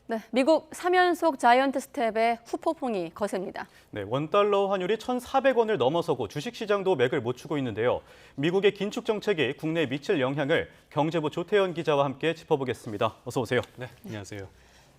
네, 미국 3연속 자이언트 스텝의 후폭풍이 거셉니다. 네, 원달러 환율이 1,400원을 넘어서고 주식시장도 맥을 못 추고 있는데요. 미국의 긴축 정책이 국내에 미칠 영향을 경제부 조태현 기자와 함께 짚어보겠습니다. 어서 오세요. 네, 안녕하세요.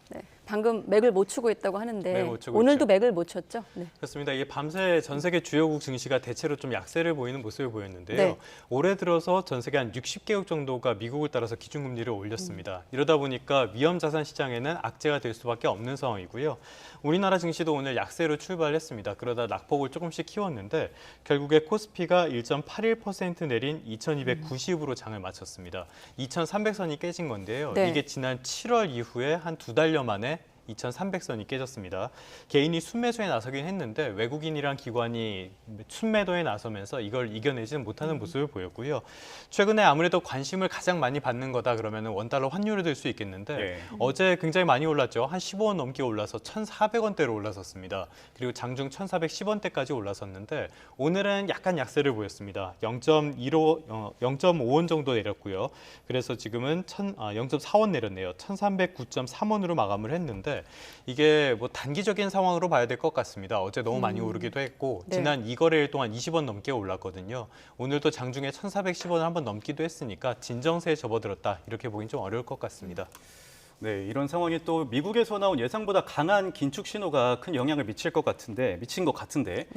네, 방금 맥을 못 추고 있다고 하는데 맥을 못 추고 오늘도 있죠. 맥을 못 쳤죠? 네. 그렇습니다. 이게 밤새 전 세계 주요국 증시가 대체로 좀 약세를 보이는 모습을 보였는데요. 네. 올해 들어서 전 세계 한 60개국 정도가 미국을 따라서 기준금리를 올렸습니다. 이러다 보니까 위험 자산 시장에는 악재가 될 수밖에 없는 상황이고요. 우리나라 증시도 오늘 약세로 출발했습니다. 그러다 낙폭을 조금씩 키웠는데 결국에 코스피가 1.81% 내린 2290으로 장을 마쳤습니다. 2300선이 깨진 건데요. 네. 이게 지난 7월 이후에 한 두 달여 만에 2300선이 깨졌습니다. 개인이 순매수에 나서긴 했는데 외국인이란 기관이 순매도에 나서면서 이걸 이겨내지는 못하는 모습을 보였고요. 최근에 아무래도 관심을 가장 많이 받는 거다 그러면 원달러 환율을 들 수 있겠는데 네. 어제 굉장히 많이 올랐죠. 한 15원 넘게 올라서 1,400원대로 올라섰습니다. 그리고 장중 1,410원대까지 올라섰는데 오늘은 약간 약세를 보였습니다. 0.5원 정도 내렸고요. 그래서 지금은 0.4원 내렸네요. 1,309.3원으로 마감을 했는데 이게 뭐 단기적인 상황으로 봐야 될 것 같습니다. 어제 너무 많이 오르기도 했고 네. 지난 2거래일 동안 20원 넘게 올랐거든요. 오늘도 장중에 1,410원을 한번 넘기도 했으니까 진정세에 접어들었다 이렇게 보긴 좀 어려울 것 같습니다. 네, 이런 상황이 또 미국에서 나온 예상보다 강한 긴축 신호가 큰 영향을 미친 것 같은데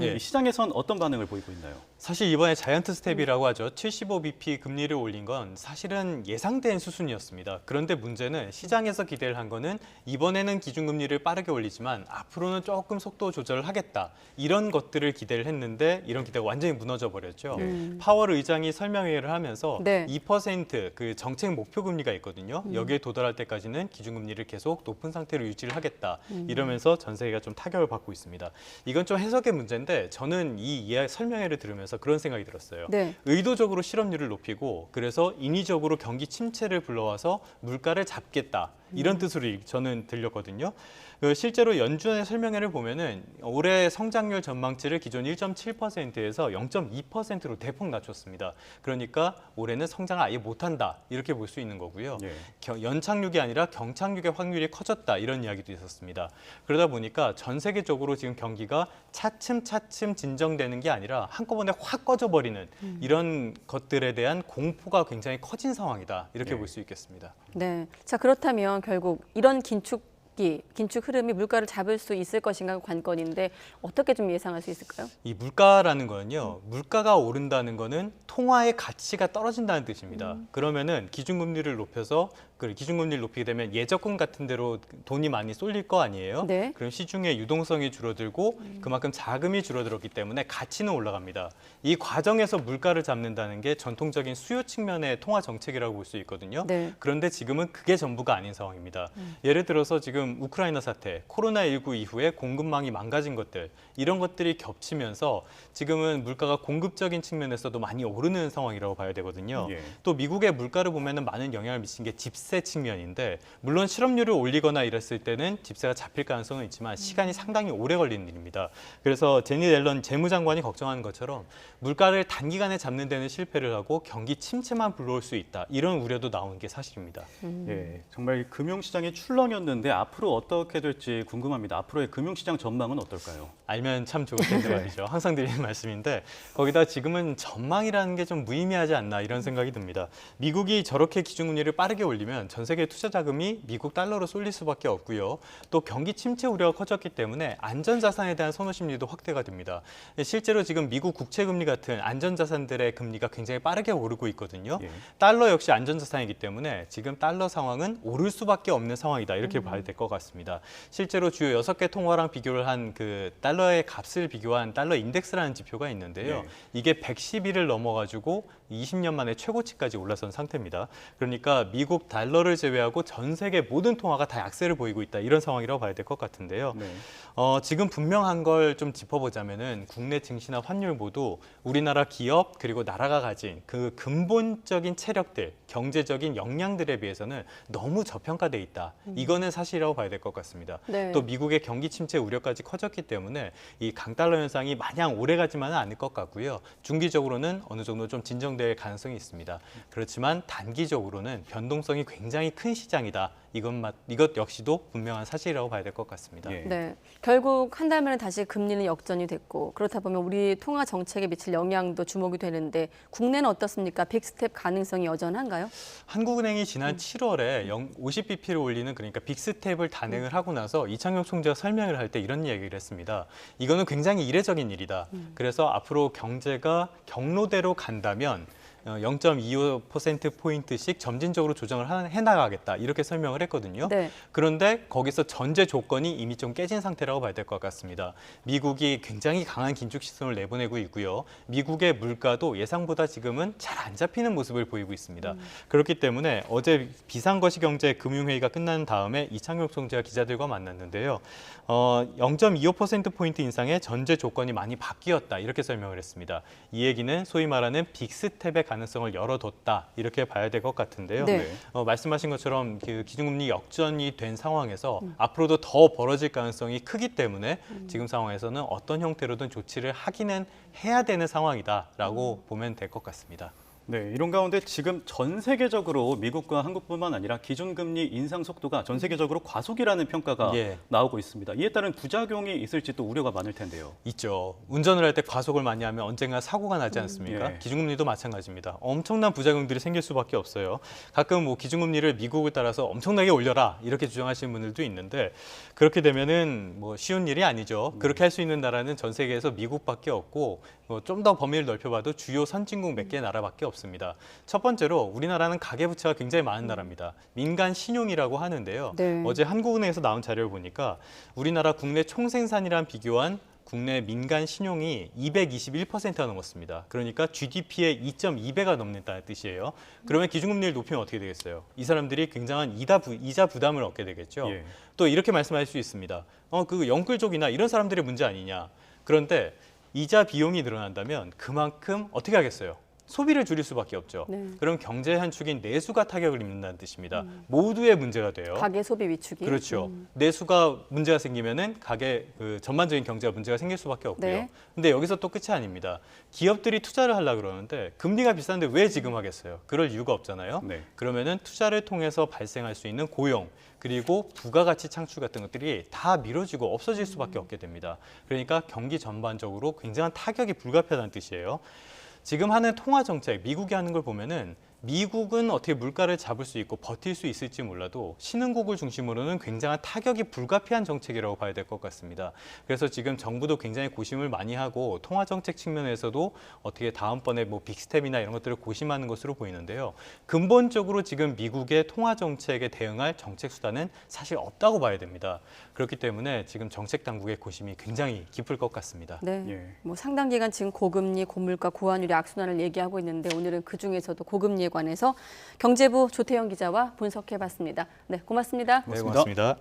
예. 이 시장에선 어떤 반응을 보이고 있나요? 사실 이번에 자이언트 스텝이라고 하죠. 75bp 금리를 올린 건 사실은 예상된 수순이었습니다. 그런데 문제는 시장에서 기대를 한 거는 이번에는 기준금리를 빠르게 올리지만 앞으로는 조금 속도 조절을 하겠다. 이런 것들을 기대를 했는데 이런 기대가 완전히 무너져 버렸죠. 파월 의장이 설명회를 하면서 네. 2%그 정책 목표 금리가 있거든요. 여기에 도달할 때까지는 기준금리를 계속 높은 상태로 유지를 하겠다. 이러면서 전 세계가 좀 타격을 받고 있습니다. 이건 좀 해석의 문제인데 저는 이 설명회를 들으면서 그런 생각이 들었어요. 네. 의도적으로 실업률을 높이고 그래서 인위적으로 경기 침체를 불러와서 물가를 잡겠다. 이런 뜻으로 저는 들렸거든요. 실제로 연준의 설명회를 보면은 올해 성장률 전망치를 기존 1.7%에서 0.2%로 대폭 낮췄습니다. 그러니까 올해는 성장을 아예 못한다 이렇게 볼 수 있는 거고요. 예. 연착륙이 아니라 경착륙의 확률이 커졌다 이런 이야기도 있었습니다. 그러다 보니까 전 세계적으로 지금 경기가 차츰차츰 진정되는 게 아니라 한꺼번에 확 꺼져버리는 이런 것들에 대한 공포가 굉장히 커진 상황이다 이렇게 네. 볼 수 있겠습니다. 네. 자, 그렇다면 결국 이런 긴축 흐름이 물가를 잡을 수 있을 것인가 관건인데 어떻게 좀 예상할 수 있을까요? 이 물가라는 거는요. 물가가 오른다는 거는 통화의 가치가 떨어진다는 뜻입니다. 그러면은 기준금리를 높여서 기준금리를 높이게 되면 예적금 같은 데로 돈이 많이 쏠릴 거 아니에요? 네. 그럼 시중에 유동성이 줄어들고 그만큼 자금이 줄어들었기 때문에 가치는 올라갑니다. 이 과정에서 물가를 잡는다는 게 전통적인 수요 측면의 통화 정책이라고 볼 수 있거든요. 네. 그런데 지금은 그게 전부가 아닌 상황입니다. 예를 들어서 지금 우크라이나 사태, 코로나19 이후에 공급망이 망가진 것들, 이런 것들이 겹치면서 지금은 물가가 공급적인 측면에서도 많이 오르는 상황이라고 봐야 되거든요. 예. 또 미국의 물가를 보면은 많은 영향을 미친 게 집세 측면인데 물론 실업률을 올리거나 이랬을 때는 집세가 잡힐 가능성은 있지만 시간이 상당히 오래 걸리는 일입니다. 그래서 제니 옐런 재무장관이 걱정하는 것처럼 물가를 단기간에 잡는 데는 실패를 하고 경기 침체만 불러올 수 있다. 이런 우려도 나오는 게 사실입니다. 예, 정말 금융시장의 출렁이었는데 앞으로 어떻게 될지 궁금합니다. 앞으로의 금융시장 전망은 어떨까요? 알면 참 좋을 텐데 말이죠. 항상 드리는 말씀인데 거기다 지금은 전망이라는 게 좀 무의미하지 않나 이런 생각이 듭니다. 미국이 저렇게 기준금리를 빠르게 올리면 전 세계 투자 자금이 미국 달러로 쏠릴 수밖에 없고요. 또 경기 침체 우려가 커졌기 때문에 안전자산에 대한 선호 심리도 확대가 됩니다. 실제로 지금 미국 국채금리 같은 안전자산들의 금리가 굉장히 빠르게 오르고 있거든요. 예. 달러 역시 안전자산이기 때문에 지금 달러 상황은 오를 수밖에 없는 상황이다 이렇게 봐야 될 것 같습니다. 실제로 주요 6개 통화랑 비교를 한 그 달러의 값을 비교한 달러 인덱스라는 지표가 있는데요. 네. 이게 111을 넘어가지고 20년 만에 최고치까지 올라선 상태입니다. 그러니까 미국 달러를 제외하고 전 세계 모든 통화가 다 약세를 보이고 있다 이런 상황이라고 봐야 될 것 같은데요. 네. 지금 분명한 걸 좀 짚어보자면은 국내 증시나 환율 모두 우리나라 기업 그리고 나라가 가진 그 근본적인 체력들, 경제적인 역량들에 비해서는 너무 저평가돼 있다. 이거는 사실이라고 봐야 될 것 같습니다. 네. 또 미국의 경기 침체 우려까지 커졌기 때문에 이 강달러 현상이 마냥 오래가지만은 않을 것 같고요. 중기적으로는 어느 정도 좀 진정될 가능성이 있습니다. 그렇지만 단기적으로는 변동성이 굉장히 큰 시장이다. 이것 역시도 분명한 사실이라고 봐야 될 것 같습니다. 예. 네, 결국 한 달 만에 다시 금리는 역전이 됐고 그렇다 보면 우리 통화 정책에 미칠 영향도 주목이 되는데 국내는 어떻습니까? 빅스텝 가능성이 여전한가요? 한국은행이 지난 7월에 50bp를 올리는 그러니까 빅스텝을 단행을 하고 나서 이창용 총재가 설명을 할 때 이런 얘기를 했습니다. 이거는 굉장히 이례적인 일이다. 그래서 앞으로 경제가 경로대로 간다면 0.25%포인트씩 점진적으로 조정을 해나가겠다 이렇게 설명을 했거든요. 네. 그런데 거기서 전제 조건이 이미 좀 깨진 상태라고 봐야 될 것 같습니다. 미국이 굉장히 강한 긴축 시선을 내보내고 있고요. 미국의 물가도 예상보다 지금은 잘 안 잡히는 모습을 보이고 있습니다. 그렇기 때문에 어제 비상거시경제 금융회의가 끝난 다음에 이창용 총재가 기자들과 만났는데요. 0.25%포인트 인상의 전제 조건이 많이 바뀌었다 이렇게 설명을 했습니다. 이 얘기는 소위 말하는 빅스텝의 가능성을 열어뒀다 이렇게 봐야 될 것 같은데요. 네. 말씀하신 것처럼 그 기준금리 역전이 된 상황에서 앞으로도 더 벌어질 가능성이 크기 때문에 지금 상황에서는 어떤 형태로든 조치를 하기는 해야 되는 상황이다라고 보면 될 것 같습니다. 네, 이런 가운데 지금 전 세계적으로 미국과 한국뿐만 아니라 기준금리 인상 속도가 전 세계적으로 과속이라는 평가가 예. 나오고 있습니다. 이에 따른 부작용이 있을지 또 우려가 많을 텐데요. 있죠. 운전을 할 때 과속을 많이 하면 언젠가 사고가 나지 않습니까? 예. 기준금리도 마찬가지입니다. 엄청난 부작용들이 생길 수밖에 없어요. 가끔 뭐 기준금리를 미국을 따라서 엄청나게 올려라 이렇게 주장하시는 분들도 있는데 그렇게 되면은 뭐 쉬운 일이 아니죠. 그렇게 할 수 있는 나라는 전 세계에서 미국밖에 없고 좀 더 범위를 넓혀봐도 주요 선진국 몇 개 나라밖에 없습니다. 첫 번째로 우리나라는 가계부채가 굉장히 많은 나라입니다. 민간 신용이라고 하는데요. 네. 어제 한국은행에서 나온 자료를 보니까 우리나라 국내 총생산이랑 비교한 국내 민간 신용이 221%가 넘었습니다. 그러니까 GDP의 2.2배가 넘는다는 뜻이에요. 그러면 기준금리를 높이면 어떻게 되겠어요? 이 사람들이 굉장한 이자 부담을 얻게 되겠죠. 예. 또 이렇게 말씀할 수 있습니다. 그 영끌족이나 이런 사람들의 문제 아니냐. 그런데 이자 비용이 늘어난다면 그만큼 어떻게 하겠어요? 소비를 줄일 수밖에 없죠. 네. 그럼 경제 한 축인 내수가 타격을 입는다는 뜻입니다. 모두의 문제가 돼요. 가계 소비 위축이. 그렇죠. 내수가 문제가 생기면은 가계 전반적인 경제가 문제가 생길 수밖에 없고요. 네. 근데 여기서 또 끝이 아닙니다. 기업들이 투자를 하려고 그러는데 금리가 비싼데 왜 지금 하겠어요? 그럴 이유가 없잖아요. 네. 그러면은 투자를 통해서 발생할 수 있는 고용 그리고 부가가치 창출 같은 것들이 다 미뤄지고 없어질 수밖에 없게 됩니다. 그러니까 경기 전반적으로 굉장한 타격이 불가피하다는 뜻이에요. 지금 하는 통화 정책, 미국이 하는 걸 보면은 미국은 어떻게 물가를 잡을 수 있고 버틸 수 있을지 몰라도 신흥국을 중심으로는 굉장한 타격이 불가피한 정책이라고 봐야 될 것 같습니다. 그래서 지금 정부도 굉장히 고심을 많이 하고 통화 정책 측면에서도 어떻게 다음번에 뭐 빅스텝이나 이런 것들을 고심하는 것으로 보이는데요. 근본적으로 지금 미국의 통화 정책에 대응할 정책 수단은 사실 없다고 봐야 됩니다. 그렇기 때문에 지금 정책 당국의 고심이 굉장히 깊을 것 같습니다. 네. 예. 뭐 상당 기간 지금 고금리, 고물가, 고환율의 악순환을 얘기하고 있는데 오늘은 그 중에서도 고금리에 관해서 경제부 조태영 기자와 분석해봤습니다. 네, 고맙습니다. 네, 고맙습니다.